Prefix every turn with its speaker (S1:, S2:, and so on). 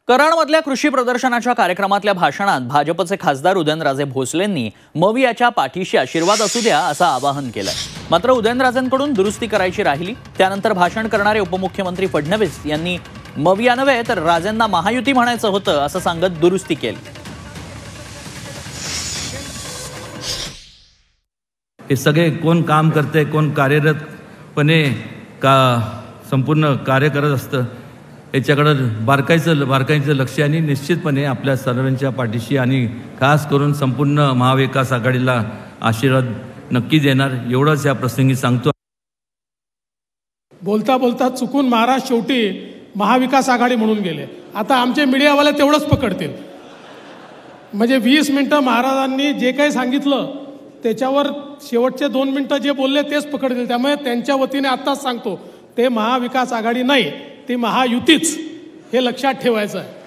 S1: कराडमधल्या कृषी प्रदर्शनाच्या कार्यक्रमातल्या भाषणात भाजपचे खासदार उदयनराजे भोसलेंनी मवियाच्या पाठीशी आशीर्वाद असू द्या असं आवाहन केलंय। मात्र उदयनराजेंकडून दुरुस्ती करायची राहिली। त्यानंतर भाषण करणारे उपमुख्यमंत्री फडणवीस यांनी मविया नव्हे तर राजेंना महायुती म्हणायचं होतं असं सांगत दुरुस्ती केली।
S2: हे सगळे कोण काम करते, कोण कार्यरतपणे का संपूर्ण कार्य करत असतं याच्याकडे बारकाईचं लक्ष आणि निश्चितपणे आपल्या सर्वांच्या पाठीशी आणि खास करून संपूर्ण महाविकास आघाडीला आशीर्वाद नक्की देणार एवढंच या प्रसंगी सांगतो।
S3: बोलता बोलता चुकून महाराज शेवटी महाविकास आघाडी म्हणून गेले। आता आमचे मीडियावाले तेवढंच पकडतील, म्हणजे 20 मिनिटं महाराजांनी जे काही सांगितलं त्याच्यावर शेवटचे 2 मिनिटं जे बोलले तेच पकडतील। त्यामुळे त्यांच्या वतीने आत्ताच सांगतो, ते महाविकास आघाडी नाही, ती महायुतीच, हे लक्षात ठेवायचं आहे।